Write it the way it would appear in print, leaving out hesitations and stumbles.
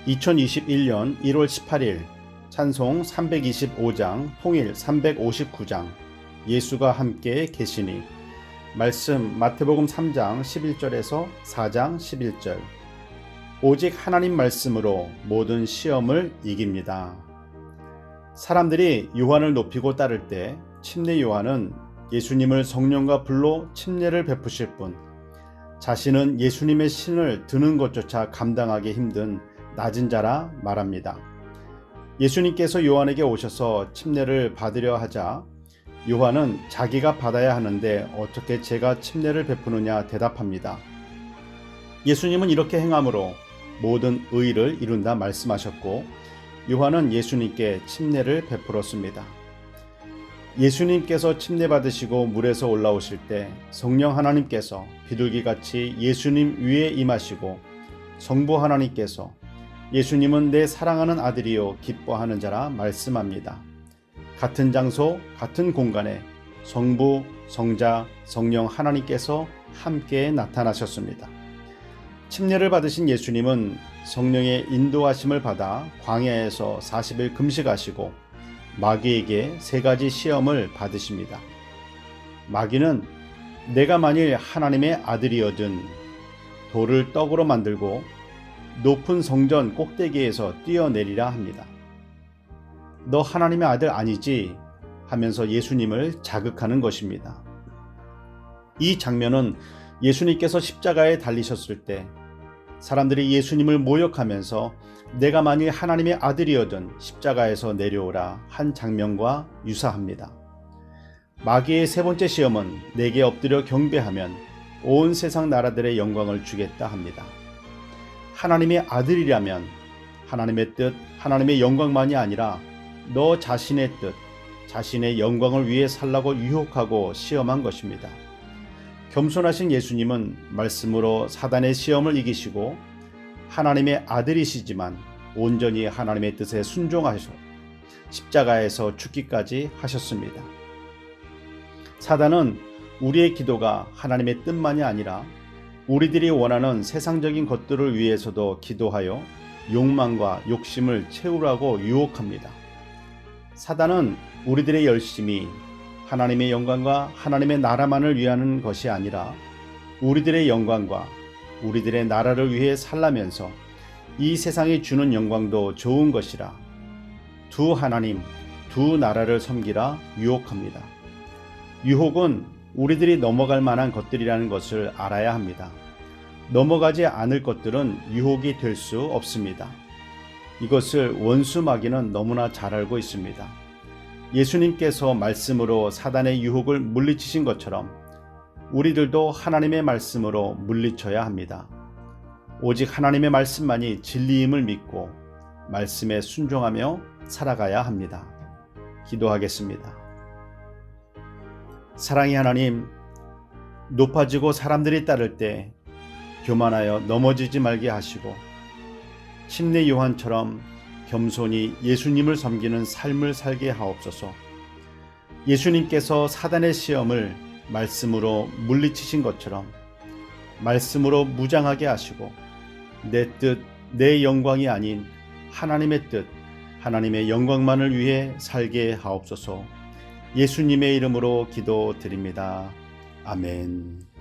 2021년 1월 18일 찬송 325장 통일 359장 예수가 함께 계시니 말씀 마태복음 3장 11절에서 4장 11절 오직 하나님 말씀으로 모든 시험을 이깁니다. 사람들이 요한을 높이고 따를 때 침례 요한은 예수님을 성령과 불로 침례를 베푸실 뿐 자신은 예수님의 신을 드는 것조차 감당하기 힘든 낮은 자라 말합니다. 예수님께서 요한에게 오셔서 침례를 받으려 하자 요한은 자기가 받아야 하는데 어떻게 제가 침례를 베푸느냐 대답합니다. 예수님은 이렇게 행함으로 모든 의를 이룬다 말씀하셨고 요한은 예수님께 침례를 베풀었습니다. 예수님께서 침례 받으시고 물에서 올라오실 때 성령 하나님께서 비둘기같이 예수님 위에 임하시고 성부 하나님께서 예수님은 내 사랑하는 아들이요 기뻐하는 자라 말씀합니다. 같은 장소 같은 공간에 성부, 성자, 성령 하나님께서 함께 나타나셨습니다. 침례를 받으신 예수님은 성령의 인도하심을 받아 광야에서 40일 금식하시고 마귀에게 3가지 시험을 받으십니다. 마귀는 내가 만일 하나님의 아들이어든 돌을 떡으로 만들고 높은 성전 꼭대기에서 뛰어내리라 합니다. 너 하나님의 아들 아니지? 하면서 예수님을 자극하는 것입니다. 이 장면은 예수님께서 십자가에 달리셨을 때 사람들이 예수님을 모욕하면서 내가 만일 하나님의 아들이어든 십자가에서 내려오라 한 장면과 유사합니다. 마귀의 3번째 시험은 내게 엎드려 경배하면 온 세상 나라들의 영광을 주겠다 합니다. 하나님의 아들이라면 하나님의 뜻, 하나님의 영광만이 아니라 너 자신의 뜻, 자신의 영광을 위해 살라고 유혹하고 시험한 것입니다. 겸손하신 예수님은 말씀으로 사단의 시험을 이기시고 하나님의 아들이시지만 온전히 하나님의 뜻에 순종하셔 십자가에서 죽기까지 하셨습니다. 사단은 우리의 기도가 하나님의 뜻만이 아니라 우리들이 원하는 세상적인 것들을 위해서도 기도하여 욕망과 욕심을 채우라고 유혹합니다. 사단은 우리들의 열심이 하나님의 영광과 하나님의 나라만을 위하는 것이 아니라 우리들의 영광과 우리들의 나라를 위해 살라면서 이 세상이 주는 영광도 좋은 것이라 두 하나님, 두 나라를 섬기라 유혹합니다. 유혹은 우리들이 넘어갈 만한 것들이라는 것을 알아야 합니다. 넘어가지 않을 것들은 유혹이 될 수 없습니다. 이것을 원수 마귀는 너무나 잘 알고 있습니다. 예수님께서 말씀으로 사단의 유혹을 물리치신 것처럼 우리들도 하나님의 말씀으로 물리쳐야 합니다. 오직 하나님의 말씀만이 진리임을 믿고 말씀에 순종하며 살아가야 합니다. 기도하겠습니다. 사랑의 하나님, 높아지고 사람들이 따를 때 교만하여 넘어지지 말게 하시고 침례 요한처럼 겸손히 예수님을 섬기는 삶을 살게 하옵소서. 예수님께서 사단의 시험을 말씀으로 물리치신 것처럼 말씀으로 무장하게 하시고 내 뜻, 내 영광이 아닌 하나님의 뜻, 하나님의 영광만을 위해 살게 하옵소서. 예수님의 이름으로 기도드립니다. 아멘.